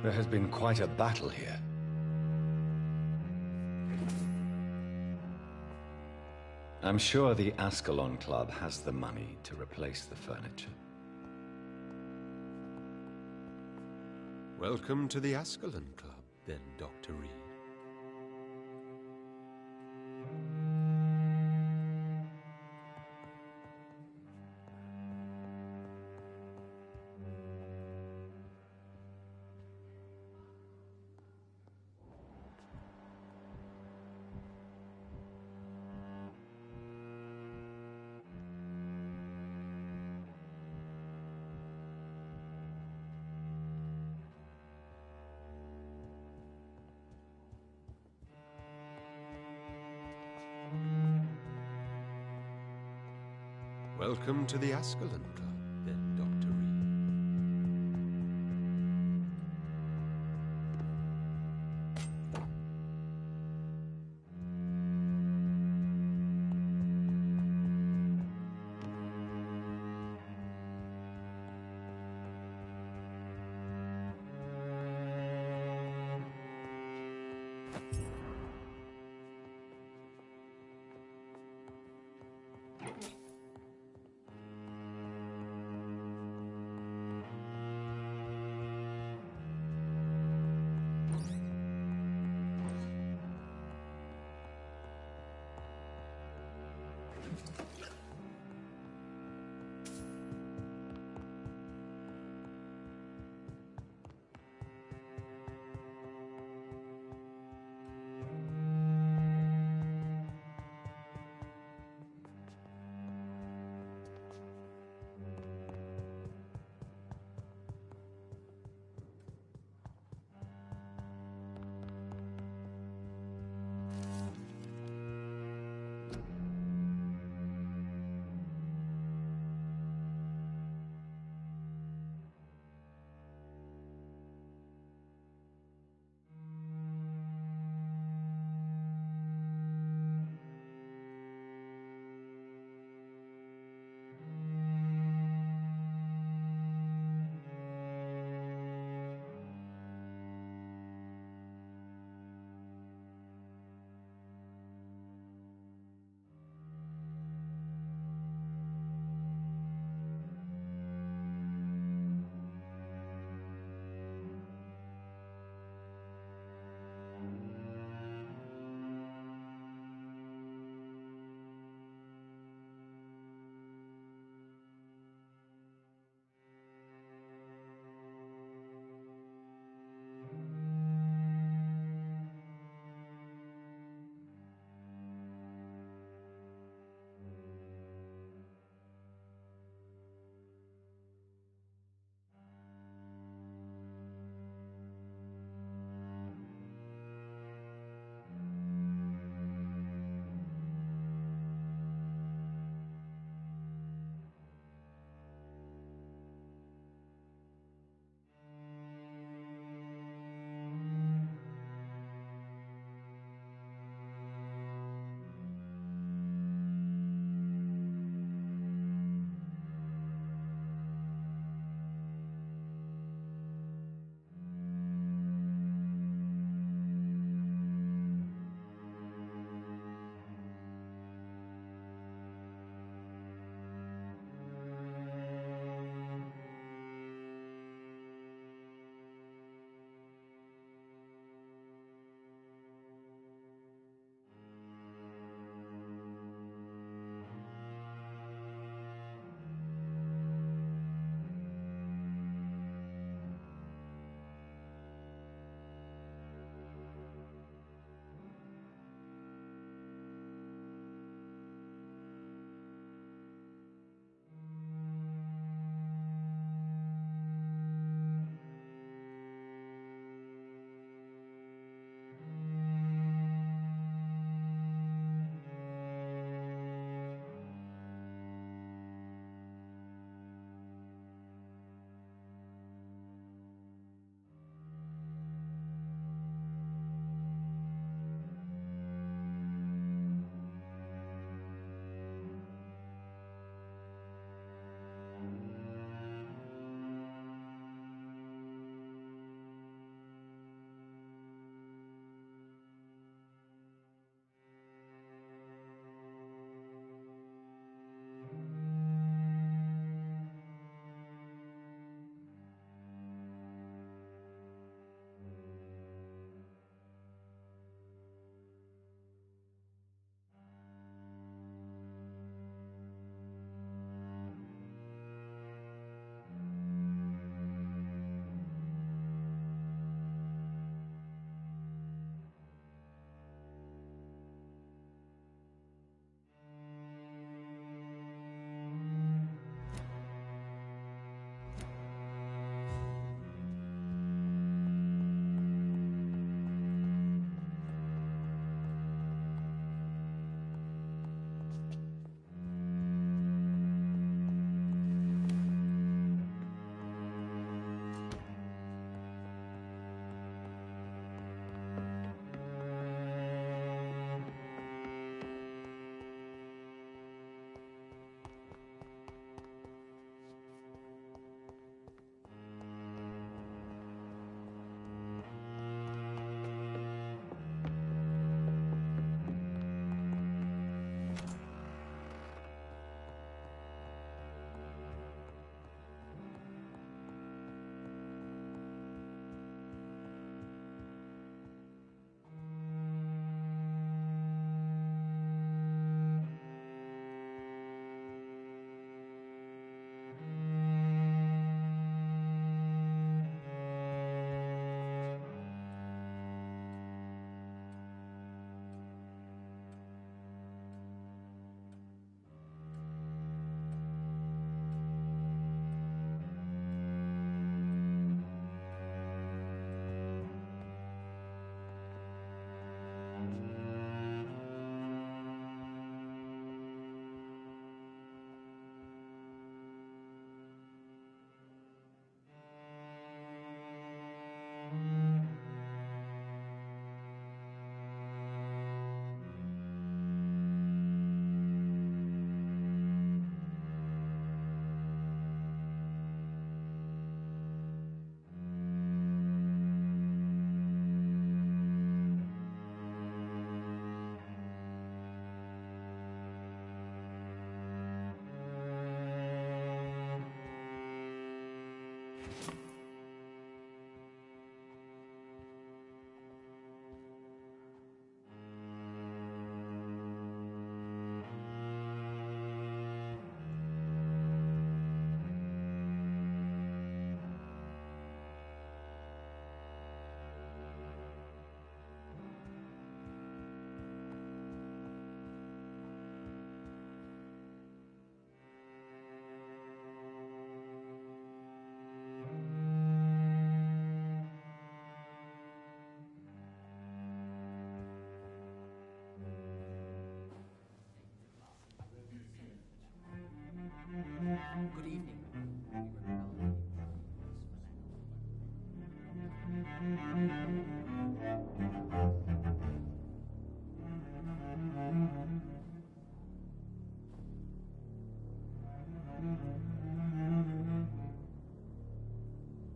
There has been quite a battle here. I'm sure the Ascalon Club has the money to replace the furniture. Welcome to the Ascalon Club, then, Dr. Reed. Welcome to the Ascalon Club, then, Dr. Reed.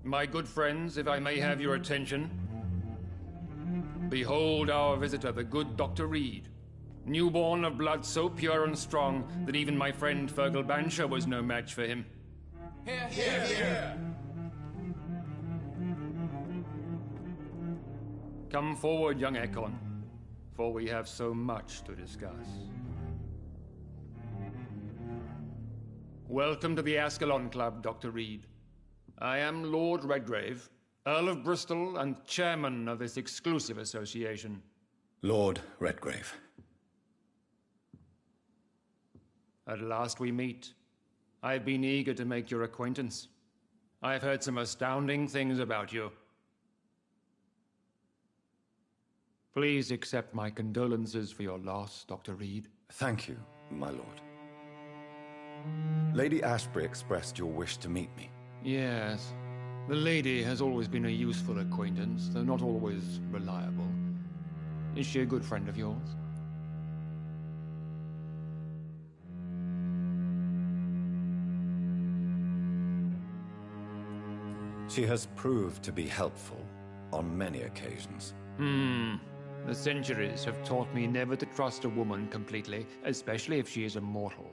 My good friends, if I may have your attention. Behold our visitor, the good Dr. Reed. Newborn of blood so pure and strong that even my friend Fergal Bansher was no match for him. Hear, hear, hear! Come forward, young Ekon, for we have so much to discuss. Welcome to the Ascalon Club, Dr. Reed. I am Lord Redgrave, Earl of Bristol and chairman of this exclusive association. Lord Redgrave. At last we meet. I've been eager to make your acquaintance. I've heard some astounding things about you. Please accept my condolences for your loss, Dr. Reed. Thank you, my lord. Lady Ashbury expressed your wish to meet me. Yes. The lady has always been a useful acquaintance, though not always reliable. Is she a good friend of yours? She has proved to be helpful on many occasions. The centuries have taught me never to trust a woman completely, especially if she is a mortal.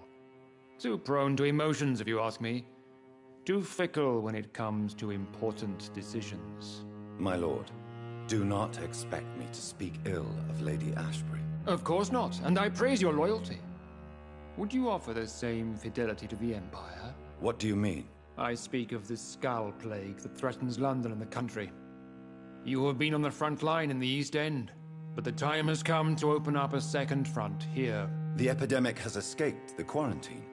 Too prone to emotions, if you ask me. Too fickle when it comes to important decisions. My lord, do not expect me to speak ill of Lady Ashbury. Of course not, and I praise your loyalty. Would you offer the same fidelity to the Empire? What do you mean? I speak of the Skull Plague that threatens London and the country. You have been on the front line in the East End, but the time has come to open up a second front here. The epidemic has escaped the quarantine.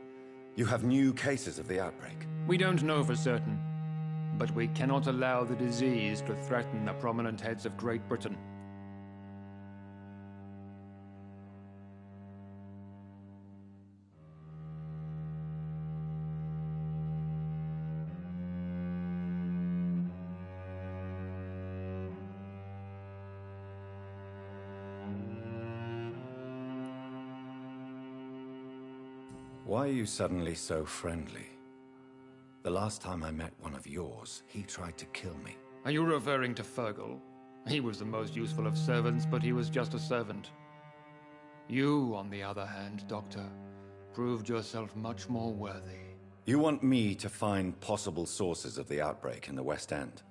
You have new cases of the outbreak. We don't know for certain, but we cannot allow the disease to threaten the prominent heads of Great Britain. Why are you suddenly so friendly? The last time I met one of yours, he tried to kill me. Are you referring to Fergal? He was the most useful of servants, but he was just a servant. You, on the other hand, Doctor, proved yourself much more worthy. You want me to find possible sources of the outbreak in the West End?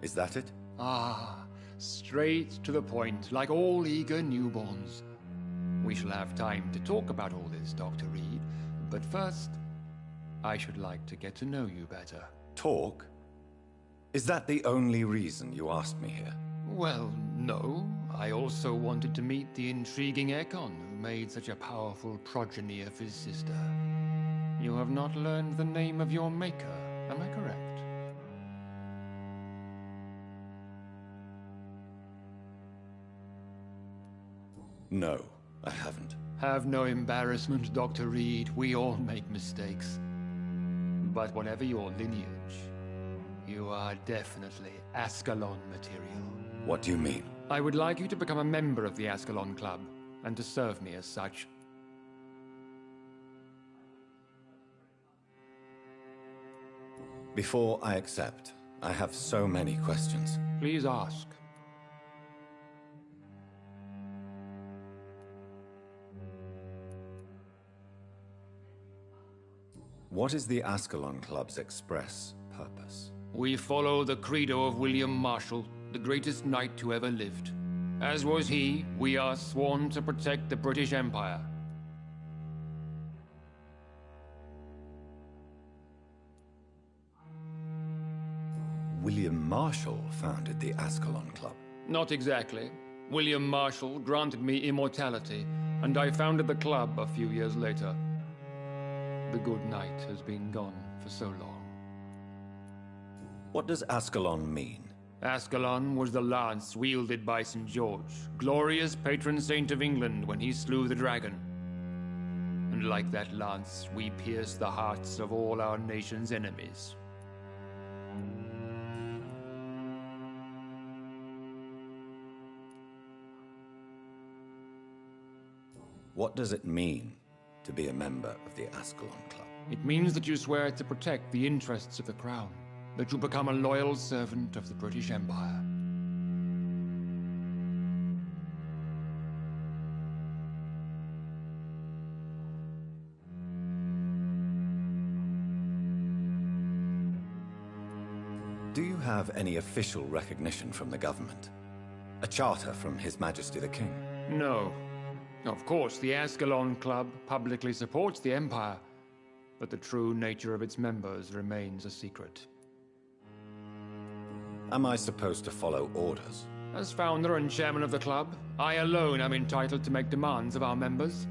Is that it? Ah, straight to the point, like all eager newborns. We shall have time to talk about all this, Dr. Reed, but first, I should like to get to know you better. Talk? Is that the only reason you asked me here? Well, no. I also wanted to meet the intriguing Ekon, who made such a powerful progeny of his sister. You have not learned the name of your maker, am I correct? No, I haven't. Have no embarrassment, Dr. Reed. We all make mistakes. But whatever your lineage, you are definitely Ascalon material. What do you mean? I would like you to become a member of the Ascalon Club, and to serve me as such. Before I accept, I have so many questions. Please ask. What is the Ascalon Club's express purpose? We follow the credo of William Marshall, the greatest knight who ever lived. As was he, we are sworn to protect the British Empire. William Marshall founded the Ascalon Club. Not exactly. William Marshall granted me immortality, and I founded the club a few years later. The good knight has been gone for so long. What does Ascalon mean? Ascalon was the lance wielded by St. George, glorious patron saint of England when he slew the dragon. And like that lance, we pierce the hearts of all our nation's enemies. What does it mean to be a member of the Ascalon Club? It means that you swear to protect the interests of the Crown, that you become a loyal servant of the British Empire. Do you have any official recognition from the government? A charter from His Majesty the King? No. Of course, the Ascalon Club publicly supports the Empire, but the true nature of its members remains a secret. Am I supposed to follow orders? As founder and chairman of the club, I alone am entitled to make demands of our members,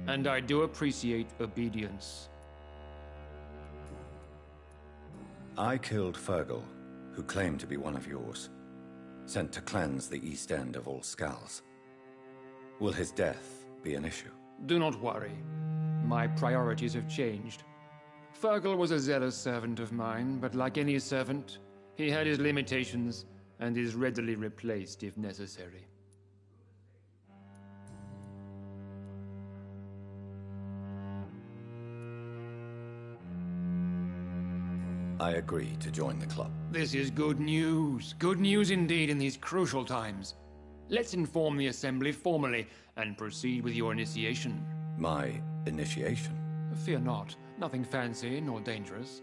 and I do appreciate obedience. I killed Fergal, who claimed to be one of yours, sent to cleanse the East End of all Scals. Will his death be an issue? Do not worry. My priorities have changed. Fergal was a zealous servant of mine, but like any servant, he had his limitations and is readily replaced if necessary. I agree to join the club. This is good news. Good news indeed in these crucial times. Let's inform the Assembly formally and proceed with your initiation. My initiation? Fear not. Nothing fancy nor dangerous.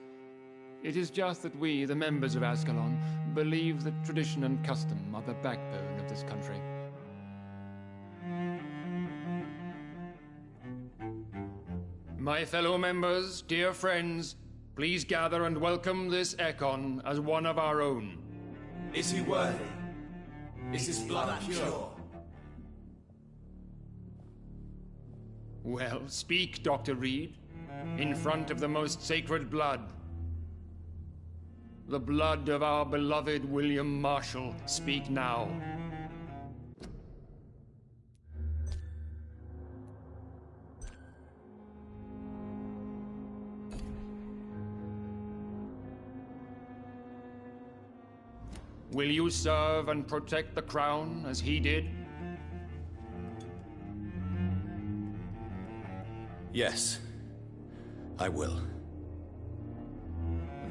It is just that we, the members of Ascalon, believe that tradition and custom are the backbone of this country. My fellow members, dear friends, please gather and welcome this Ekon as one of our own. Is he worthy? Is his blood pure? Well, speak, Dr. Reed, in front of the most sacred blood. The blood of our beloved William Marshall. Speak now. Will you serve and protect the crown as he did? Yes, I will.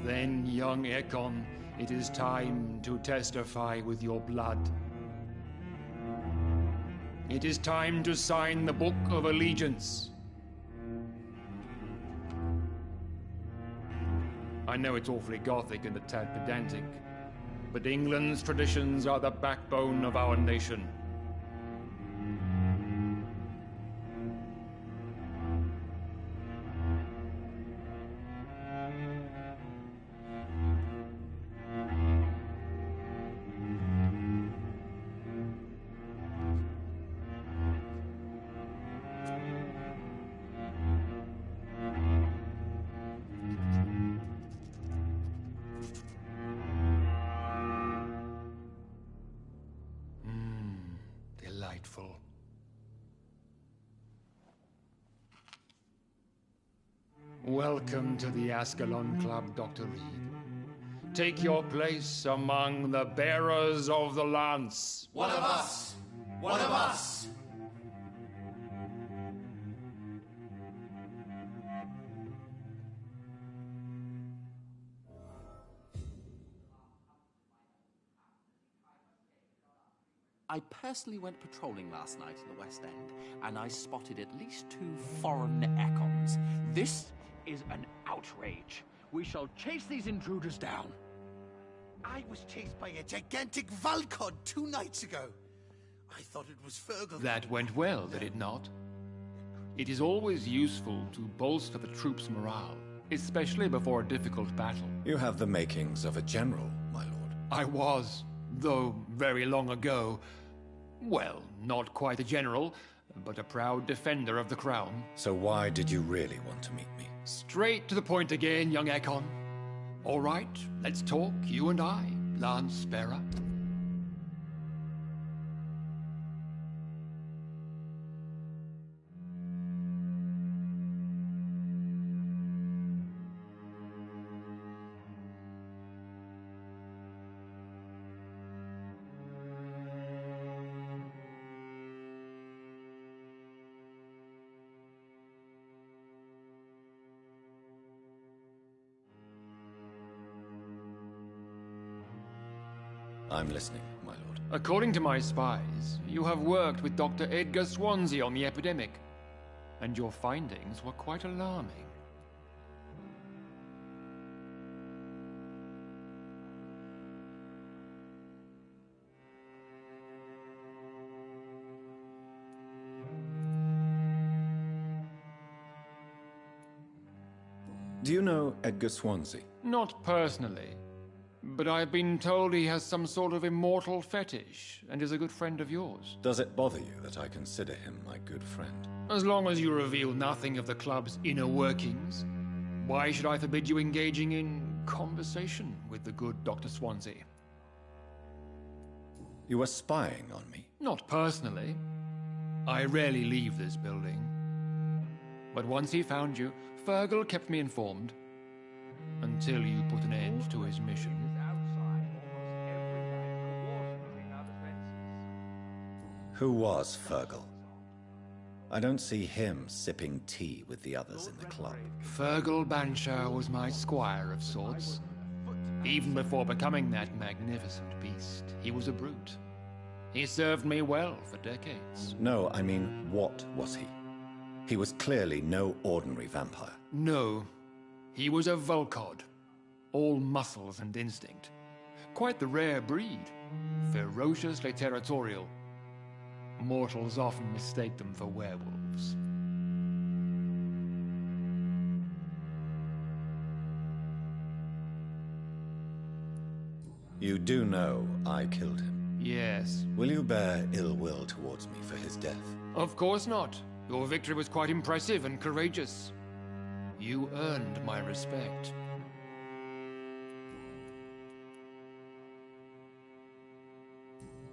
Then, young Ekon, it is time to testify with your blood. It is time to sign the Book of Allegiance. I know it's awfully gothic and a tad pedantic, but England's traditions are the backbone of our nation. Delightful. Welcome to the Ascalon Club, Dr. Reed. Take your place among the bearers of the lance. One of us! One of us! I personally went patrolling last night in the West End, and I spotted at least 2 foreign Ekons. This is an outrage. We shall chase these intruders down. I was chased by a gigantic Valcod 2 nights ago. I thought it was Fergal. That went well, did it not? It is always useful to bolster the troops' morale, especially before a difficult battle. You have the makings of a general, my lord. I was, though very long ago. Well, not quite a general, but a proud defender of the crown. So why did you really want to meet me? Straight to the point again, young Ekon. All right, let's talk, you and I, Lance Bearer. I'm listening, my lord. According to my spies, you have worked with Dr. Edgar Swansea on the epidemic, and your findings were quite alarming. Do you know Edgar Swansea? Not personally, but I've been told he has some sort of immortal fetish and is a good friend of yours. Does it bother you that I consider him my good friend? As long as you reveal nothing of the club's inner workings, why should I forbid you engaging in conversation with the good Dr. Swansea? You were spying on me? Not personally. I rarely leave this building. But once he found you, Fergal kept me informed. Until you put an end to his mission. Who was Fergal? I don't see him sipping tea with the others in the club. Fergal Bansher was my squire of sorts. Even before becoming that magnificent beast, he was a brute. He served me well for decades. No, I mean, what was he? He was clearly no ordinary vampire. No, he was a Volcod, all muscles and instinct. Quite the rare breed, ferociously territorial. Mortals often mistake them for werewolves. You do know I killed him. Yes. Will you bear ill will towards me for his death? Of course not. Your victory was quite impressive and courageous. You earned my respect.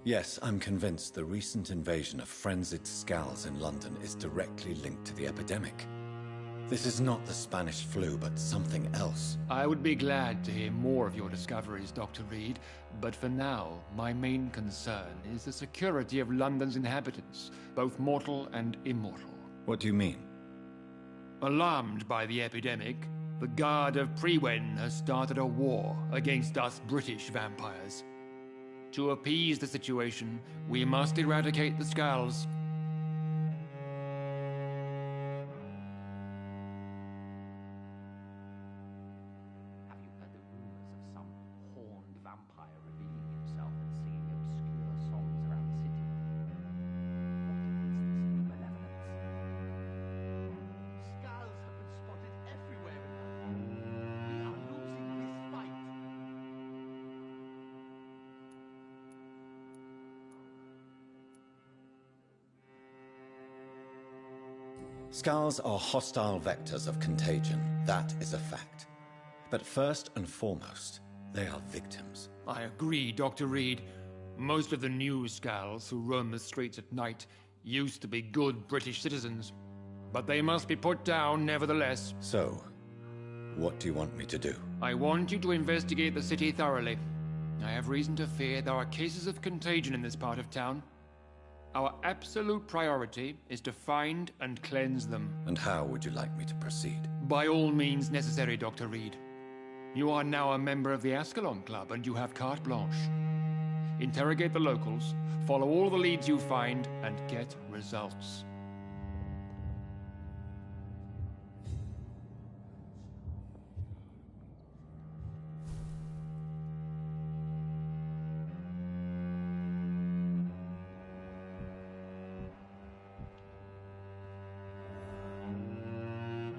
Yes, I'm convinced the recent invasion of frenzied Scals in London is directly linked to the epidemic. This is not the Spanish flu, but something else. I would be glad to hear more of your discoveries, Dr. Reed, but for now, my main concern is the security of London's inhabitants, both mortal and immortal. What do you mean? Alarmed by the epidemic, the Guard of Prewen has started a war against us British vampires. To appease the situation, we must eradicate the Scals. Have you heard the rumors of some horned vampire revealing himself and singing obscure songs around the city? What is this new malevolence? Scars have been spotted everywhere in London. We are losing this fight. Scals are hostile vectors of contagion. That is a fact. But first and foremost, they are victims. I agree, Dr. Reed. Most of the new Scals who roam the streets at night used to be good British citizens. But they must be put down nevertheless. So, what do you want me to do? I want you to investigate the city thoroughly. I have reason to fear there are cases of contagion in this part of town. Our absolute priority is to find and cleanse them. And how would you like me to proceed? By all means necessary, Dr. Reed. You are now a member of the Ascalon Club and you have carte blanche. Interrogate the locals, follow all the leads you find, and get results.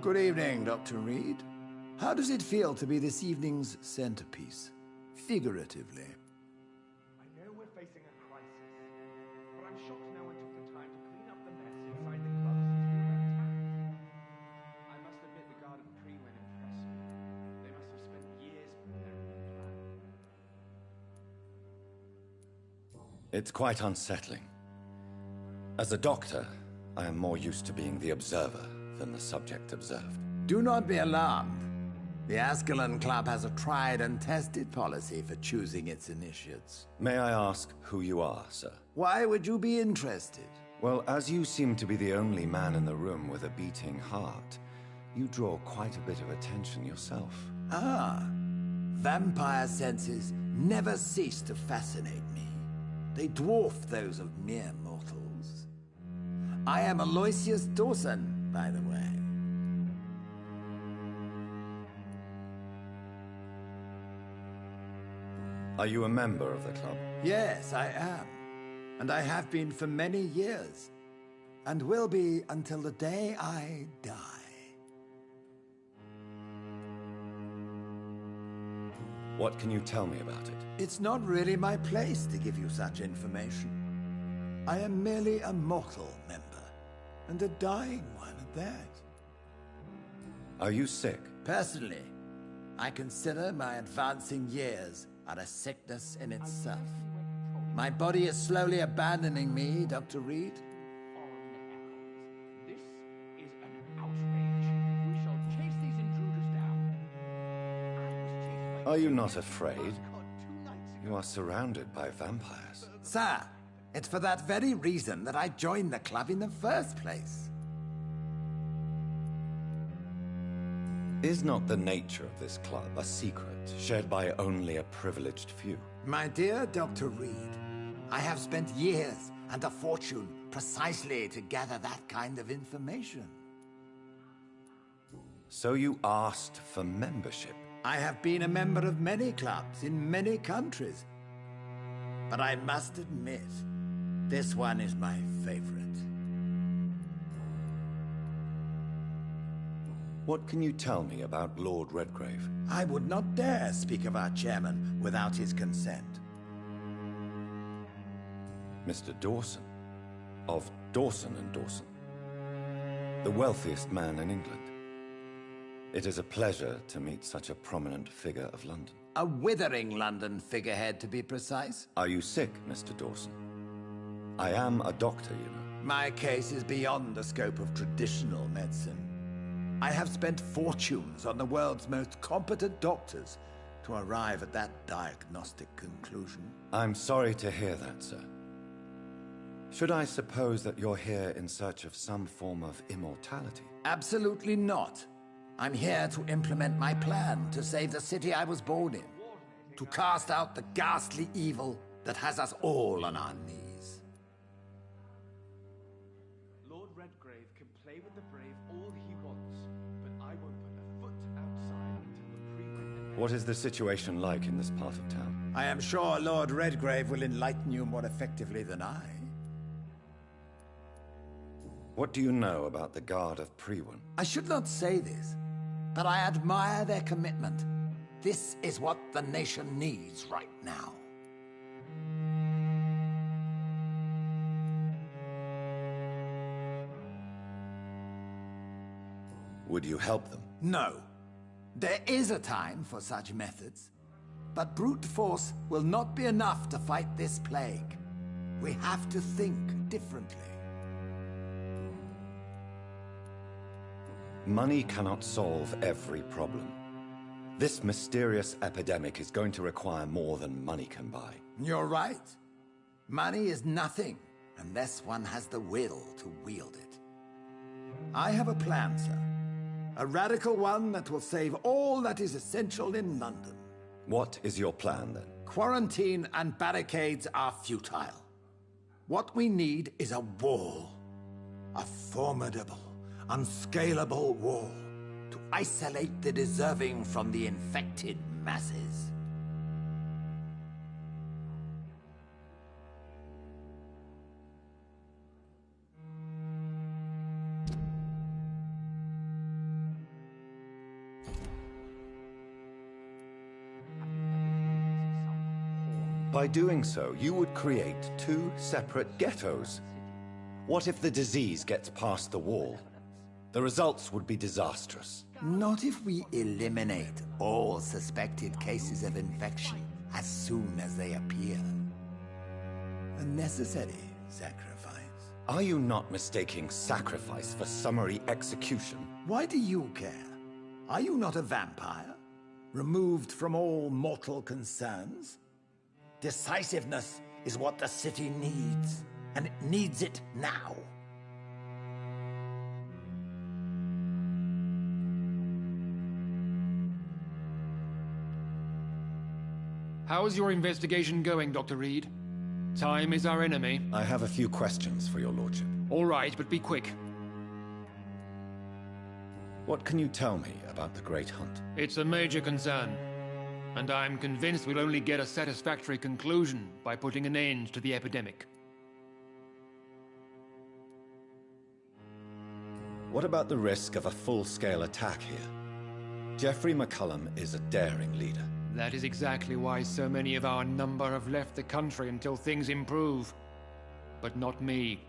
Good evening, Dr. Reed. How does it feel to be this evening's centerpiece? Figuratively. I know we're facing a crisis, but I'm shocked no one took the time to clean up the mess inside the club since we were attacked. I must admit the Guard of Prewen impressed me. They must have spent years preparing the plan. It's quite unsettling. As a doctor, I am more used to being the observer than the subject observed. Do not be alarmed. The Ascalon Club has a tried and tested policy for choosing its initiates. May I ask who you are, sir? Why would you be interested? Well, as you seem to be the only man in the room with a beating heart, you draw quite a bit of attention yourself. Ah, vampire senses never cease to fascinate me. They dwarf those of mere mortals. I am Aloysius Dawson, by the way. Are you a member of the club? Yes, I am. And I have been for many years. And will be until the day I die. What can you tell me about it? It's not really my place to give you such information. I am merely a mortal member, and a dying one at that. Are you sick? Personally, I consider my advancing years are a sickness in itself. My body is slowly abandoning me, Dr. Reed. This is an outrage. We shall chase these intruders down. Are you not afraid? You are surrounded by vampires. Sir, it's for that very reason that I joined the club in the first place. Is not the nature of this club a secret shared by only a privileged few? My dear Dr. Reed, I have spent years and a fortune precisely to gather that kind of information. So you asked for membership? I have been a member of many clubs in many countries. But I must admit, this one is my favorite. What can you tell me about Lord Redgrave? I would not dare speak of our chairman without his consent. Mr. Dawson, of Dawson and Dawson, the wealthiest man in England. It is a pleasure to meet such a prominent figure of London. A withering London figurehead, to be precise. Are you sick, Mr. Dawson? I am a doctor, you know. My case is beyond the scope of traditional medicine. I have spent fortunes on the world's most competent doctors to arrive at that diagnostic conclusion. I'm sorry to hear that, sir. Should I suppose that you're here in search of some form of immortality? Absolutely not. I'm here to implement my plan to save the city I was born in, to cast out the ghastly evil that has us all on our knees. Lord Redgrave can play with the brave all he wants, but I won't put a foot outside until the pre-win. What is the situation like in this part of town? I am sure Lord Redgrave will enlighten you more effectively than I. What do you know about the Guard of Prewin? I should not say this, but I admire their commitment. This is what the nation needs right now. Would you help them? No. There is a time for such methods, but brute force will not be enough to fight this plague. We have to think differently. Money cannot solve every problem. This mysterious epidemic is going to require more than money can buy. You're right. Money is nothing unless one has the will to wield it. I have a plan, sir. A radical one that will save all that is essential in London. What is your plan, then? Quarantine and barricades are futile. What we need is a wall. A formidable, unscalable wall to isolate the deserving from the infected masses. By doing so, you would create two separate ghettos. What if the disease gets past the wall? The results would be disastrous. Not if we eliminate all suspected cases of infection as soon as they appear. A necessary sacrifice. Are you not mistaking sacrifice for summary execution? Why do you care? Are you not a vampire? Removed from all mortal concerns? Decisiveness is what the city needs, and it needs it now. How's your investigation going, Dr. Reed? Time is our enemy. I have a few questions for your lordship. All right, but be quick. What can you tell me about the Great Hunt? It's a major concern, and I'm convinced we'll only get a satisfactory conclusion by putting an end to the epidemic. What about the risk of a full-scale attack here? Jeffrey McCullum is a daring leader. That is exactly why so many of our number have left the country until things improve. But not me.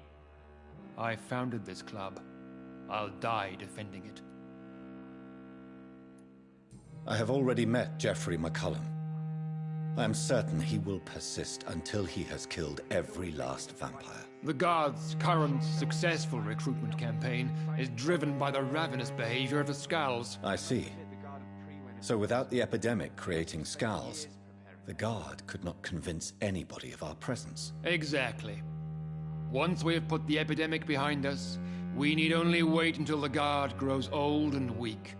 I founded this club. I'll die defending it. I have already met Jeffrey McCullum. I am certain he will persist until he has killed every last vampire. The Guard's current successful recruitment campaign is driven by the ravenous behavior of the Scowls. I see. So without the epidemic creating Scowls, the Guard could not convince anybody of our presence. Exactly. Once we have put the epidemic behind us, we need only wait until the Guard grows old and weak.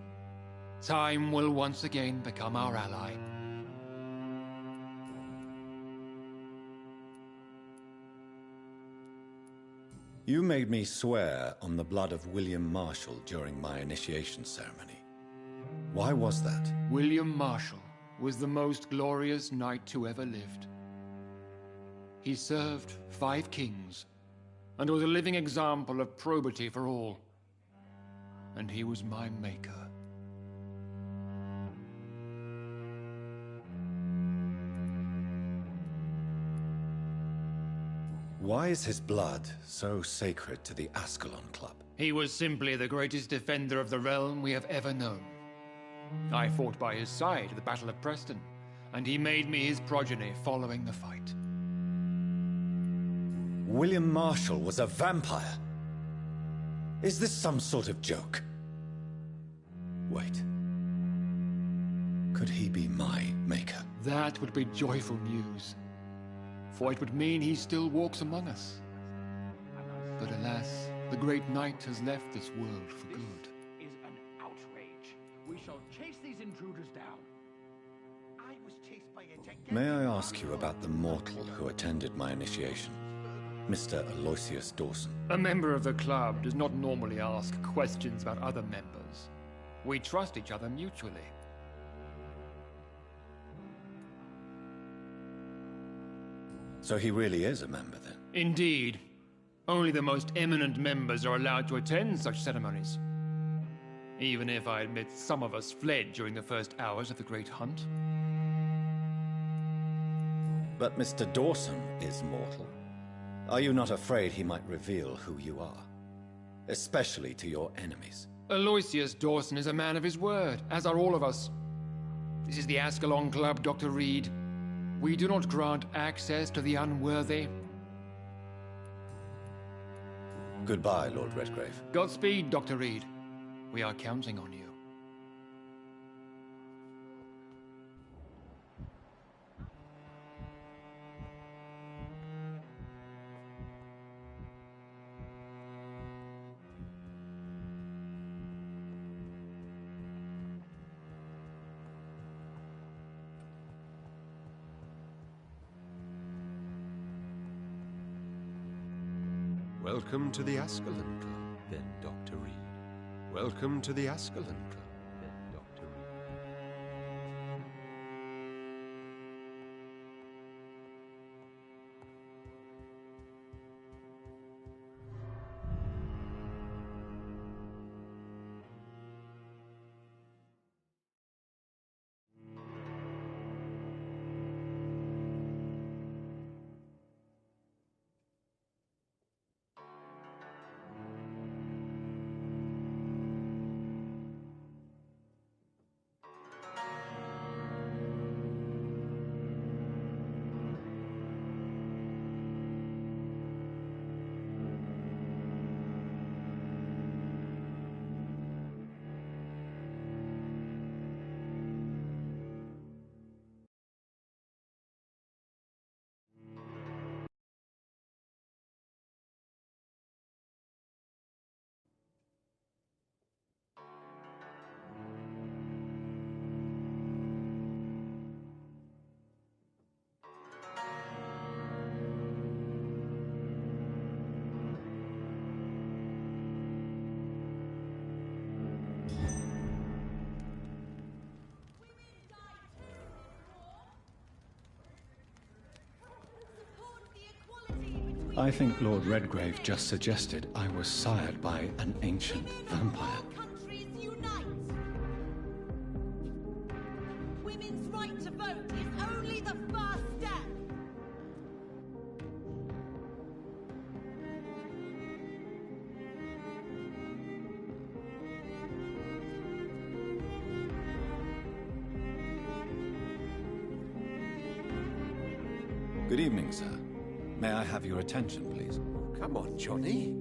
Time will once again become our ally. You made me swear on the blood of William Marshall during my initiation ceremony. Why was that? William Marshall was the most glorious knight who ever lived. He served 5 kings, and was a living example of probity for all. And he was my maker. Why is his blood so sacred to the Ascalon Club? He was simply the greatest defender of the realm we have ever known. I fought by his side at the Battle of Preston, and he made me his progeny following the fight. William Marshall was a vampire? Is this some sort of joke? Wait. Could he be my maker? That would be joyful news, for it would mean he still walks among us. But alas, the great knight has left this world for good. This is an outrage. We shall chase these intruders down. I was chased by a gigantic... May I ask you about the mortal who attended my initiation? Mr. Aloysius Dawson. A member of the club does not normally ask questions about other members. We trust each other mutually. So he really is a member, then? Indeed. Only the most eminent members are allowed to attend such ceremonies. Even if I admit some of us fled during the first hours of the Great Hunt. But Mr. Dawson is mortal. Are you not afraid he might reveal who you are? Especially to your enemies. Aloysius Dawson is a man of his word, as are all of us. This is the Ascalon Club, Dr. Reed. We do not grant access to the unworthy. Goodbye, Lord Redgrave. Godspeed, Dr. Reed. We are counting on you. Welcome to the Ascalon Club, then, Dr. Reed. Welcome to the Ascalon Club, then, Dr. Reed. I think Lord Redgrave just suggested I was sired by an ancient vampire. Countries unite! Women's right to vote is only the first step! Good evening, sir. May I have your attention, please? Come on, Johnny.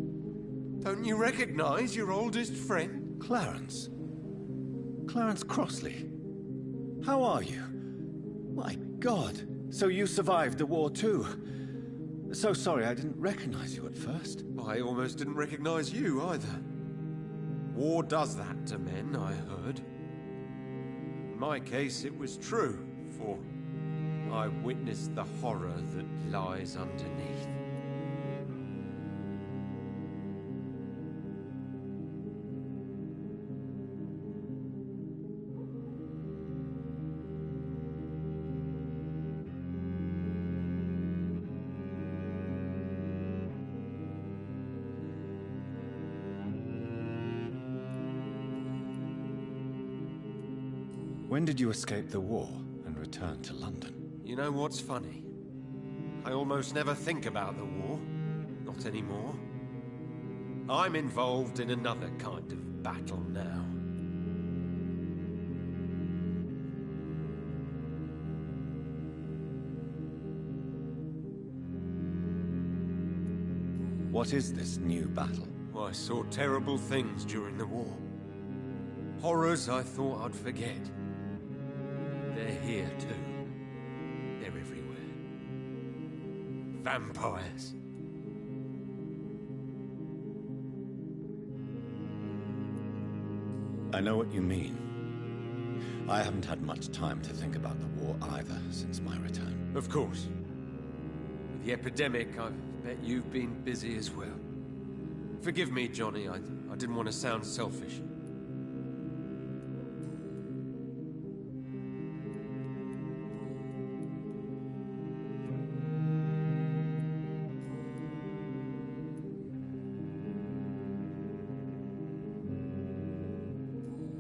Don't you recognize your oldest friend? Clarence. Clarence Crossley. How are you? My God. So you survived the war too. So sorry I didn't recognize you at first. I almost didn't recognize you either. War does that to men, I heard. In my case, it was true, for I witnessed the horror that lies underneath. When did you escape the war and return to London? You know what's funny? I almost never think about the war. Not anymore. I'm involved in another kind of battle now. What is this new battle? I saw terrible things during the war. Horrors I thought I'd forget. They're here too. They're everywhere. Vampires. I know what you mean. I haven't had much time to think about the war either since my return. Of course. With the epidemic, I bet you've been busy as well. Forgive me, Johnny, I didn't want to sound selfish.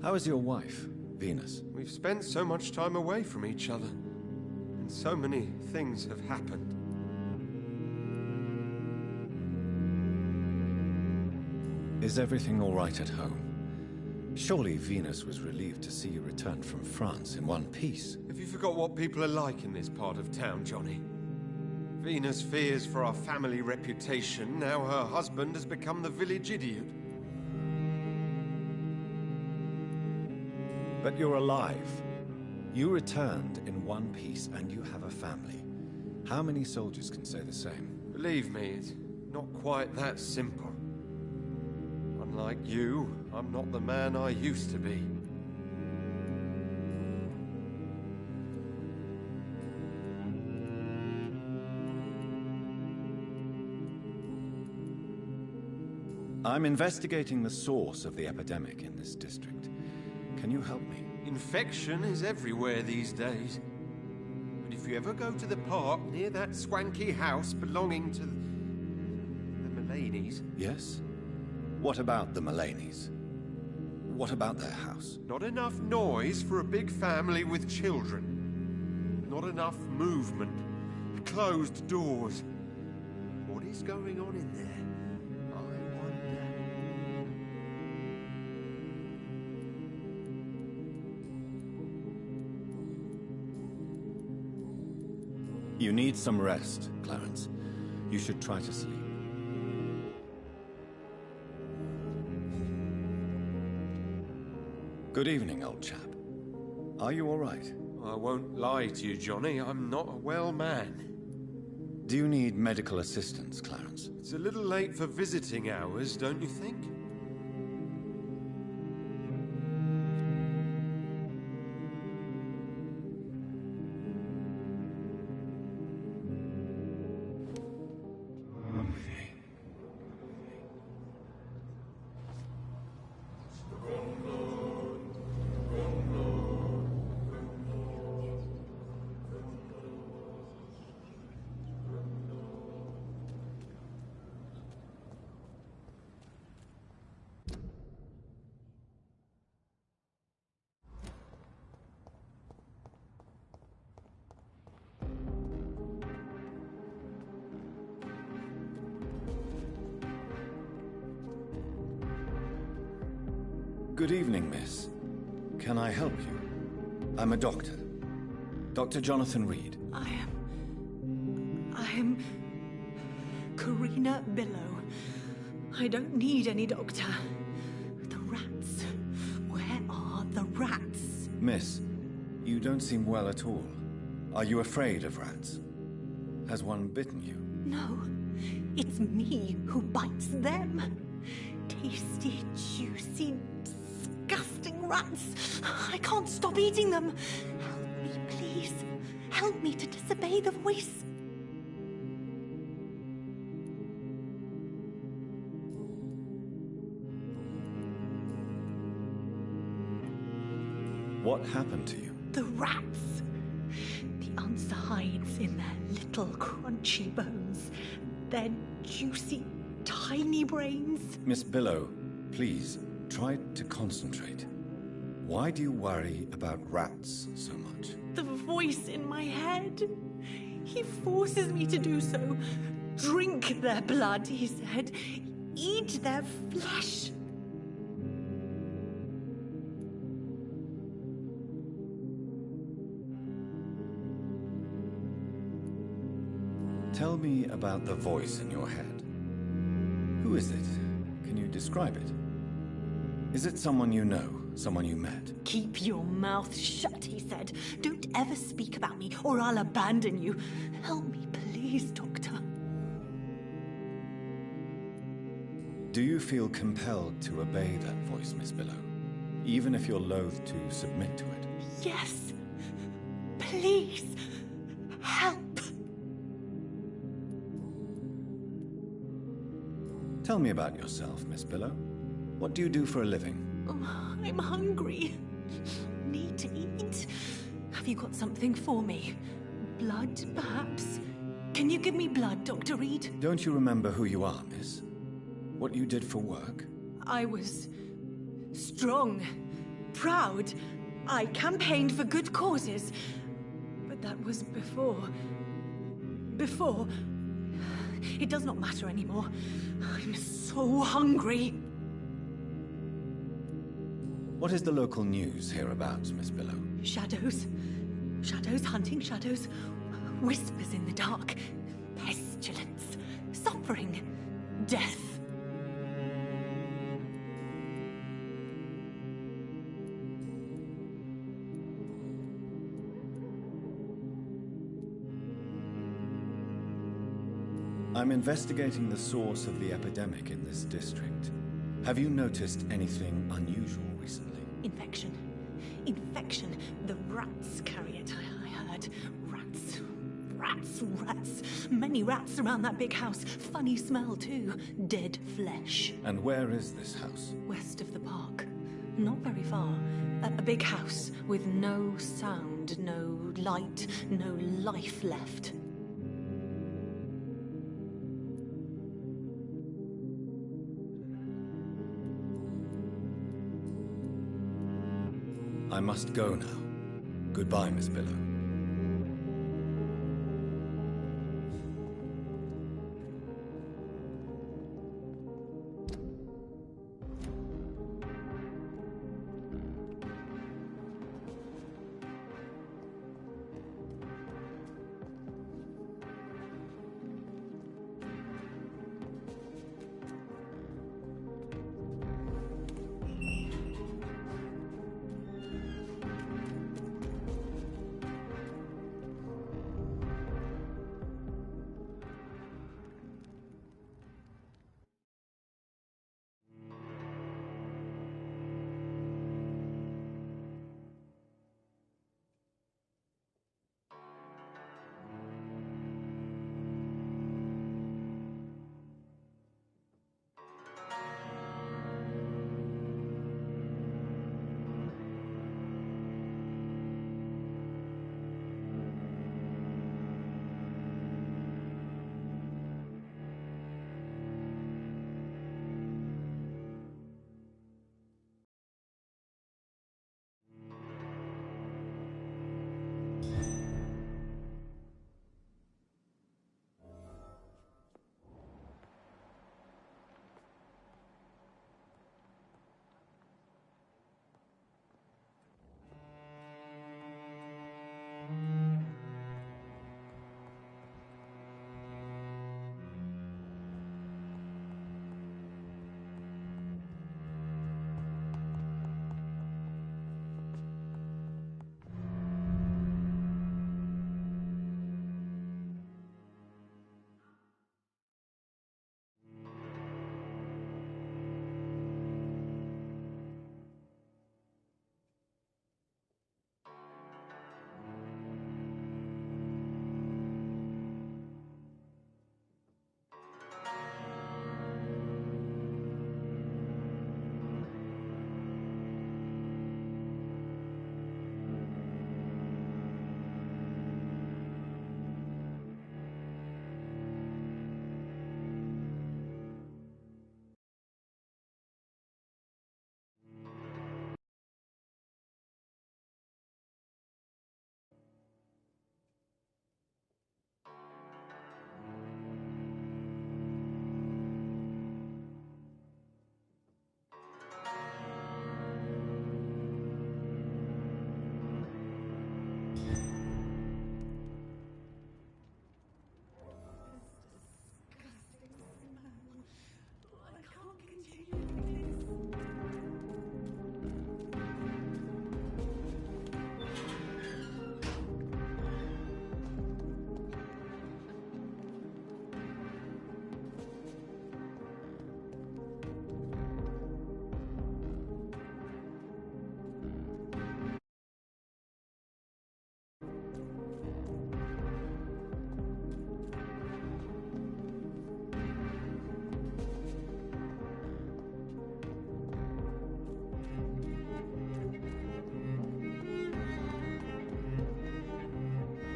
How is your wife, Venus? We've spent so much time away from each other, and so many things have happened. Is everything all right at home? Surely Venus was relieved to see you return from France in one piece. Have you forgot what people are like in this part of town, Johnny? Venus fears for our family reputation. Now her husband has become the village idiot. But you're alive. You returned in one piece and you have a family. How many soldiers can say the same? Believe me, it's not quite that simple. Unlike you, I'm not the man I used to be. I'm investigating the source of the epidemic in this district. Can you help me? Infection is everywhere these days. But if you ever go to the park near that swanky house belonging to the Mullaneys... Yes? What about the Mullaneys? What about their house? Not enough noise for a big family with children. Not enough movement. Closed doors. What is going on in there? I wonder. You need some rest, Clarence. You should try to sleep. Good evening, old chap. Are you all right? I won't lie to you, Johnny. I'm not a well man. Do you need medical assistance, Clarence? It's a little late for visiting hours, don't you think? Good evening, miss. Can I help you? I'm a doctor. Dr. Jonathan Reed. I am Karina Billow. I don't need any doctor. The rats. Where are the rats? Miss, you don't seem well at all. Are you afraid of rats? Has one bitten you? No, it's me who bites them. Tasty, juicy, disgusting rats. I can't stop eating them. Help me, please. Help me to disobey the voice. What happened to you? The rats. The answer hides in their little crunchy bones. Their juicy, tiny brains. Miss Billow, please, try to concentrate. Why do you worry about rats so much? The voice in my head. He forces me to do so. Drink their blood, he said. Eat their flesh. Tell me about the voice in your head. Who is it? Can you describe it? Is it someone you know? Someone you met? Keep your mouth shut, he said. Don't ever speak about me, or I'll abandon you. Help me, please, Doctor. Do you feel compelled to obey that voice, Miss Billow? Even if you're loath to submit to it? Yes. Please. Help. Tell me about yourself, Miss Billow. What do you do for a living? Oh, I'm hungry. Need to eat. Have you got something for me? Blood, perhaps? Can you give me blood, Dr. Reed? Don't you remember who you are, miss? What you did for work? I was strong, proud. I campaigned for good causes. But that was before. Before. It does not matter anymore. I'm so hungry. What is the local news hereabouts, Miss Billow? Shadows. Shadows hunting shadows. Whispers in the dark. Pestilence. Suffering. Death. I'm investigating the source of the epidemic in this district. Have you noticed anything unusual recently? Infection. Infection. The rats carry it, I heard. Rats. Rats. Rats. Many rats around that big house. Funny smell, too. Dead flesh. And where is this house? West of the park. Not very far. A big house with no sound, no light, no life left. I must go now. Goodbye, Miss Billow.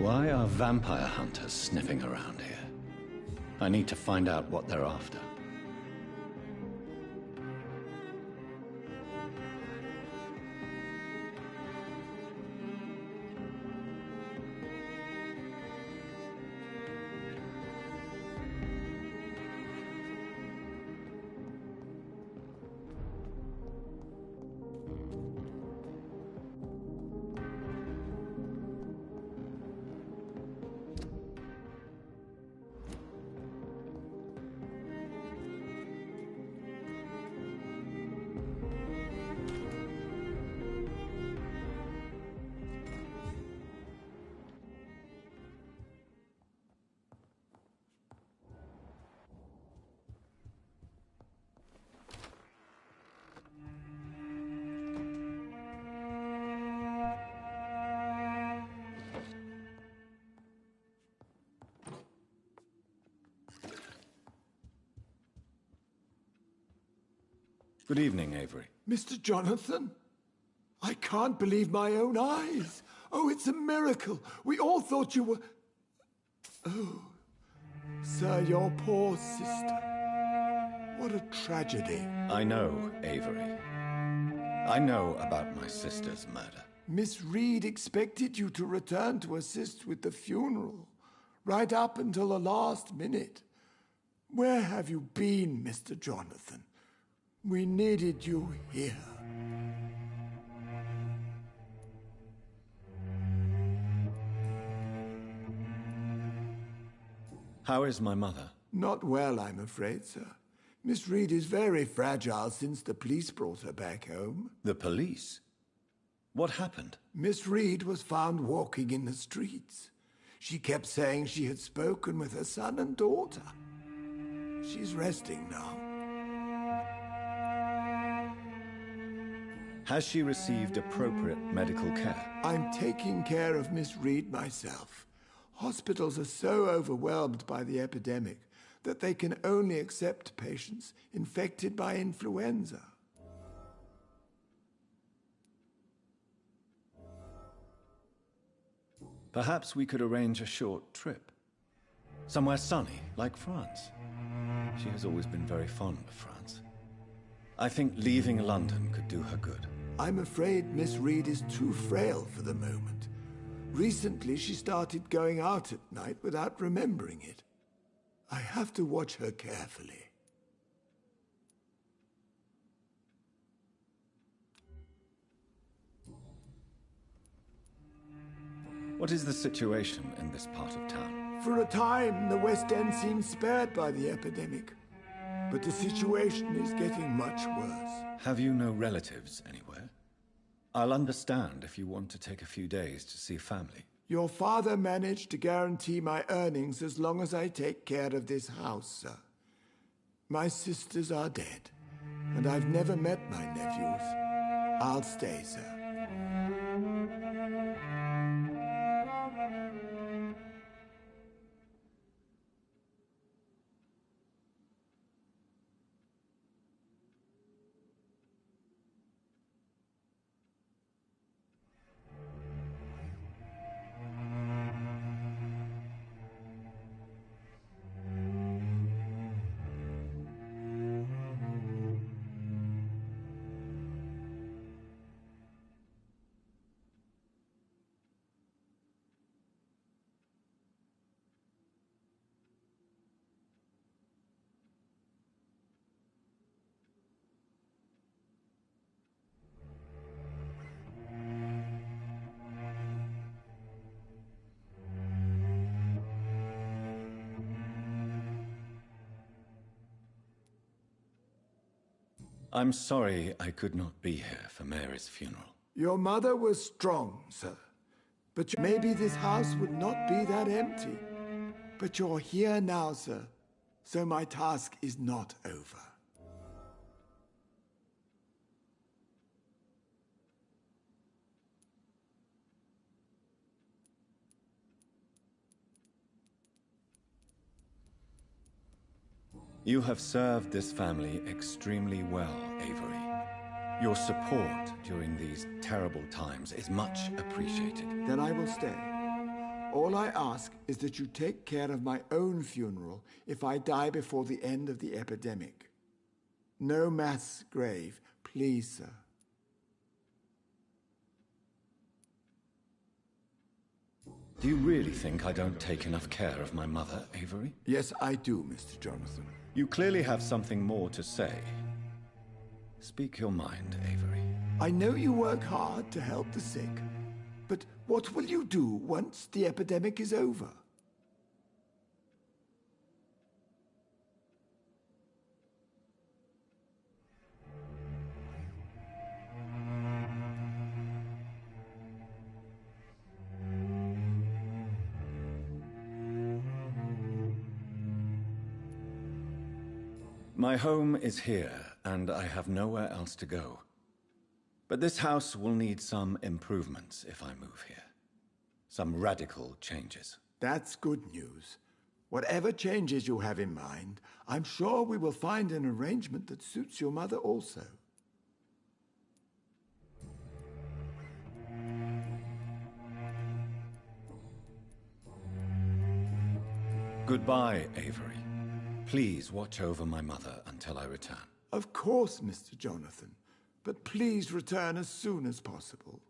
Why are vampire hunters sniffing around here? I need to find out what they're after. Good evening, Avery. Mr. Jonathan? I can't believe my own eyes. Oh, it's a miracle. We all thought you were... Oh, sir, your poor sister. What a tragedy. I know, Avery. I know about my sister's murder. Miss Reed expected you to return to assist with the funeral, right up until the last minute. Where have you been, Mr. Jonathan? We needed you here. How is my mother? Not well, I'm afraid, sir. Miss Reed is very fragile since the police brought her back home. The police? What happened? Miss Reed was found walking in the streets. She kept saying she had spoken with her son and daughter. She's resting now. Has she received appropriate medical care? I'm taking care of Miss Reed myself. Hospitals are so overwhelmed by the epidemic that they can only accept patients infected by influenza. Perhaps we could arrange a short trip. Somewhere sunny, like France. She has always been very fond of France. I think leaving London could do her good. I'm afraid Miss Reed is too frail for the moment. Recently, she started going out at night without remembering it. I have to watch her carefully. What is the situation in this part of town? For a time, the West End seemed spared by the epidemic. But the situation is getting much worse. Have you no relatives anywhere? I'll understand if you want to take a few days to see family. Your father managed to guarantee my earnings as long as I take care of this house, sir. My sisters are dead, and I've never met my nephews. I'll stay, sir. I'm sorry I could not be here for Mary's funeral. Your mother was strong, sir. But maybe this house would not be that empty. But you're here now, sir. So my task is not over. You have served this family extremely well, Avery. Your support during these terrible times is much appreciated. Then I will stay. All I ask is that you take care of my own funeral if I die before the end of the epidemic. No mass grave, please, sir. Do you really think I don't take enough care of my mother, Avery? Yes, I do, Mr. Jonathan. You clearly have something more to say. Speak your mind, Avery. I know you work hard to help the sick, but what will you do once the epidemic is over? My home is here, and I have nowhere else to go. But this house will need some improvements if I move here. Some radical changes. That's good news. Whatever changes you have in mind, I'm sure we will find an arrangement that suits your mother also. Goodbye, Avery. Please watch over my mother until I return. Of course, Mr. Jonathan. But please return as soon as possible.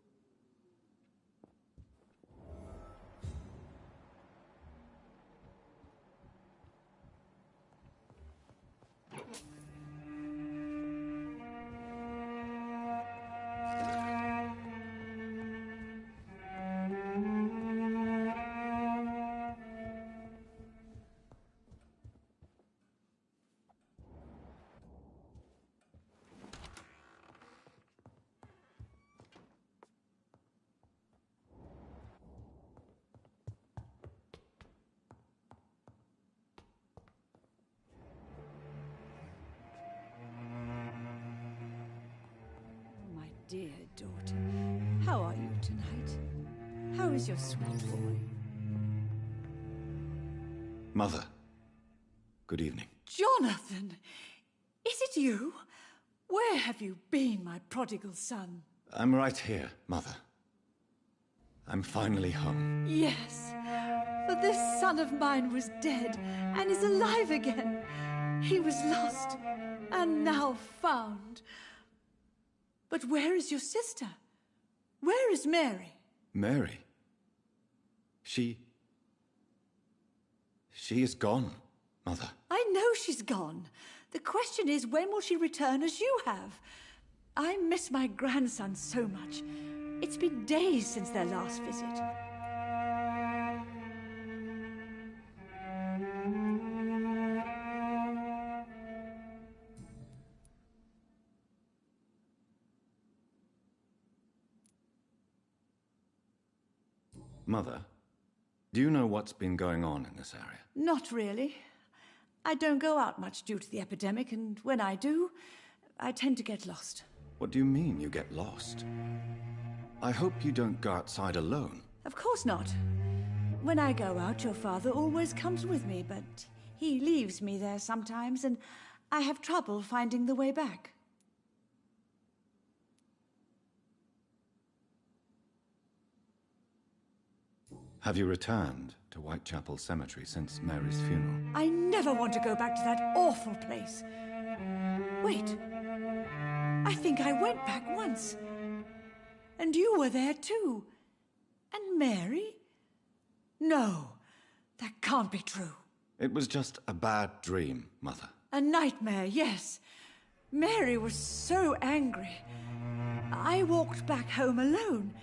Dear daughter, how are you tonight? How is your sweet boy? Mother, good evening. Jonathan! Is it you? Where have you been, my prodigal son? I'm right here, Mother. I'm finally home. Yes, for this son of mine was dead and is alive again. He was lost and now found. But where is your sister? Where is Mary? Mary? She is gone, Mother. I know she's gone. The question is, when will she return as you have? I miss my grandson so much. It's been days since their last visit. Mother, do you know what's been going on in this area? Not really. I don't go out much due to the epidemic, and when I do, I tend to get lost. What do you mean you get lost? I hope you don't go outside alone. Of course not. When I go out, your father always comes with me, but he leaves me there sometimes, and I have trouble finding the way back. Have you returned to Whitechapel Cemetery since Mary's funeral? I never want to go back to that awful place. Wait. I think I went back once. And you were there too. And Mary? No, that can't be true. It was just a bad dream, Mother. A nightmare, yes. Mary was so angry. I walked back home alone.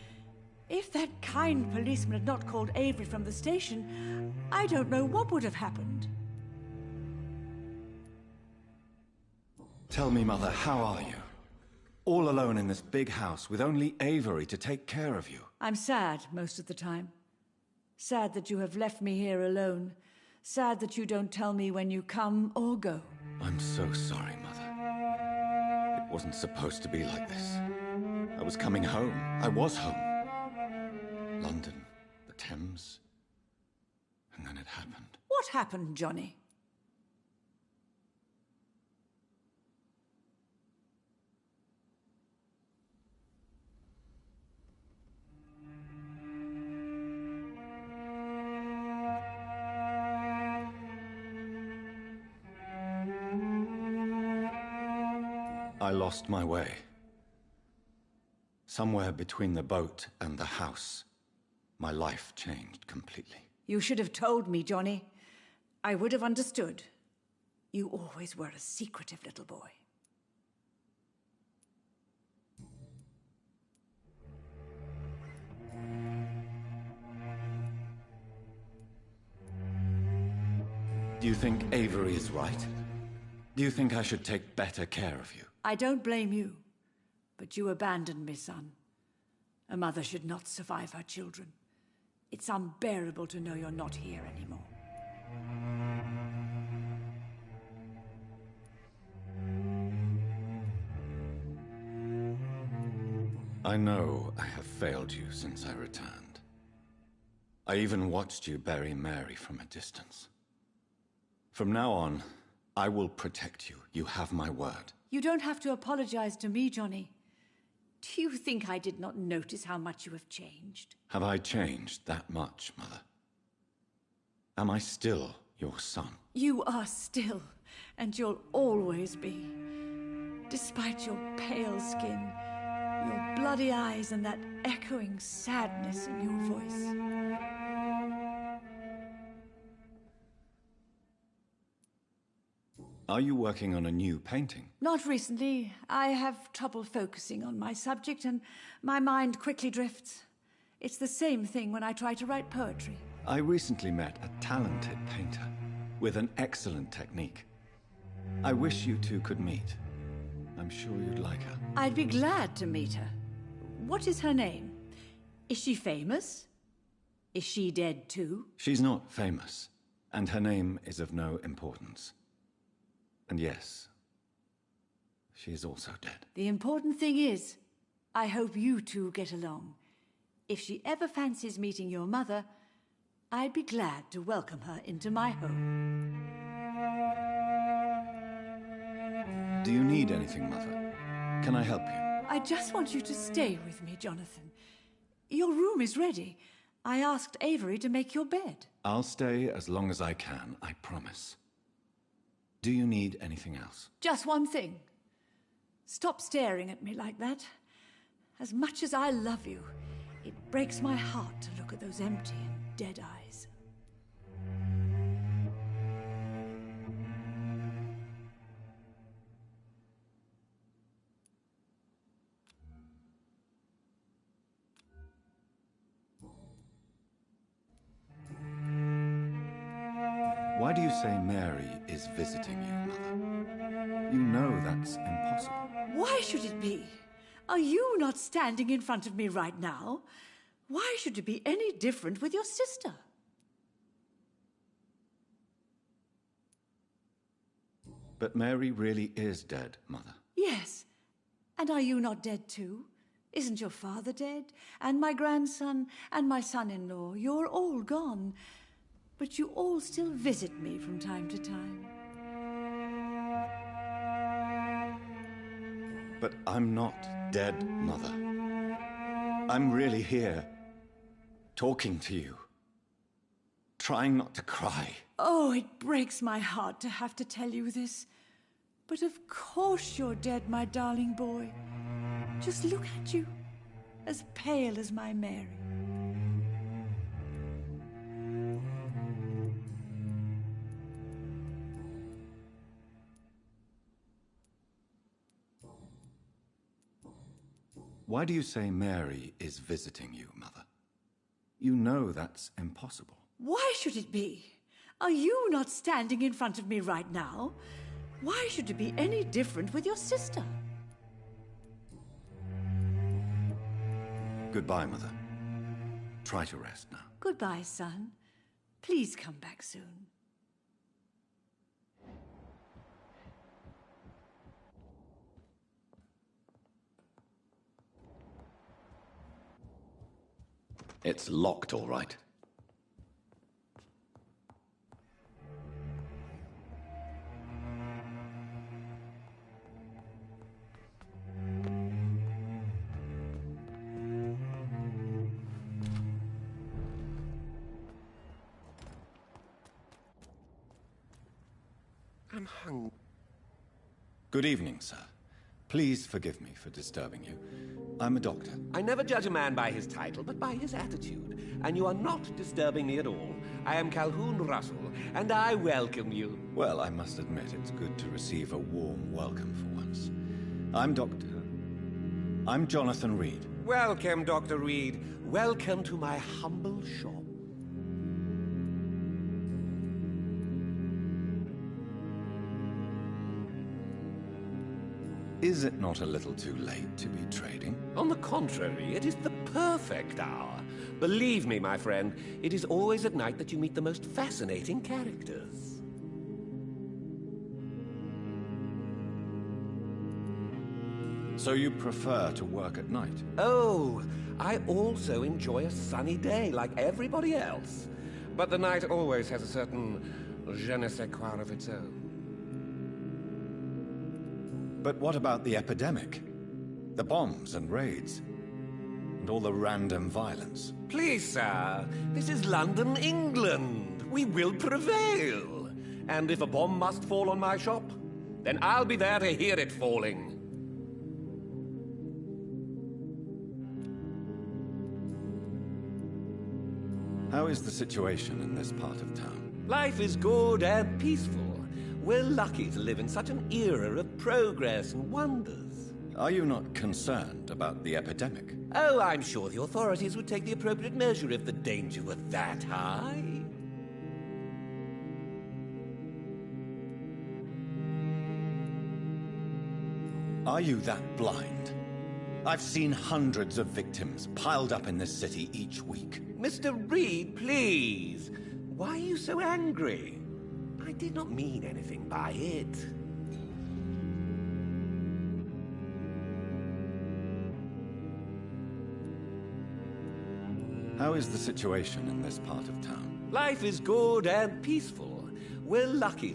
If that kind policeman had not called Avery from the station, I don't know what would have happened. Tell me, Mother, how are you? All alone in this big house with only Avery to take care of you. I'm sad most of the time. Sad that you have left me here alone. Sad that you don't tell me when you come or go. I'm so sorry, Mother. It wasn't supposed to be like this. I was coming home. I was home. London, the Thames, and then it happened. What happened, Johnny? I lost my way. Somewhere between the boat and the house, my life changed completely. You should have told me, Johnny. I would have understood. You always were a secretive little boy. Do you think Avery is right? Do you think I should take better care of you? I don't blame you, but you abandoned me, son. A mother should not survive her children. It's unbearable to know you're not here anymore. I know I have failed you since I returned. I even watched you bury Mary from a distance. From now on, I will protect you. You have my word. You don't have to apologize to me, Johnny. Do you think I did not notice how much you have changed? Have I changed that much, Mother? Am I still your son? You are still, and you'll always be. Despite your pale skin, your bloody eyes, and that echoing sadness in your voice. Are you working on a new painting? Not recently. I have trouble focusing on my subject, and my mind quickly drifts. It's the same thing when I try to write poetry. I recently met a talented painter with an excellent technique. I wish you two could meet. I'm sure you'd like her. I'd be glad to meet her. What is her name? Is she famous? Is she dead too? She's not famous, and her name is of no importance. And yes, she is also dead. The important thing is, I hope you two get along. If she ever fancies meeting your mother, I'd be glad to welcome her into my home. Do you need anything, Mother? Can I help you? I just want you to stay with me, Jonathan. Your room is ready. I asked Avery to make your bed. I'll stay as long as I can, I promise. Do you need anything else? Just one thing. Stop staring at me like that. As much as I love you, it breaks my heart to look at those empty and dead eyes. Why do you say Mary is visiting you, Mother? You know that's impossible. Why should it be? Are you not standing in front of me right now? Why should it be any different with your sister? But Mary really is dead, Mother. Yes. And are you not dead too? Isn't your father dead? And my grandson? And my son-in-law? You're all gone. But you all still visit me from time to time. But I'm not dead, Mother. I'm really here, talking to you, trying not to cry. Oh, it breaks my heart to have to tell you this. But of course you're dead, my darling boy. Just look at you, as pale as my Mary. Why do you say Mary is visiting you, Mother? You know that's impossible. Why should it be? Are you not standing in front of me right now? Why should it be any different with your sister? Goodbye, Mother. Try to rest now. Goodbye, son. Please come back soon. It's locked, all right. I'm hungry. Good evening, sir. Please forgive me for disturbing you. I'm a doctor. I never judge a man by his title, but by his attitude. And you are not disturbing me at all. I am Calhoun Russell, and I welcome you. Well, I must admit it's good to receive a warm welcome for once. I'm Jonathan Reed. Welcome, Dr. Reed. Welcome to my humble shop. Is it not a little too late to be trading? On the contrary, it is the perfect hour. Believe me, my friend, it is always at night that you meet the most fascinating characters. So you prefer to work at night? Oh, I also enjoy a sunny day like everybody else. But the night always has a certain je ne sais quoi of its own. But what about the epidemic? The bombs and raids? And all the random violence? Please, sir, this is London, England. We will prevail. And if a bomb must fall on my shop, then I'll be there to hear it falling. How is the situation in this part of town? Life is good and peaceful. We're lucky to live in such an era of progress and wonders. Are you not concerned about the epidemic? Oh, I'm sure the authorities would take the appropriate measure if the danger were that high. Are you that blind? I've seen hundreds of victims piled up in this city each week. Mr. Reed, please. Why are you so angry? I did not mean anything by it. How is the situation in this part of town? Life is good and peaceful. We're lucky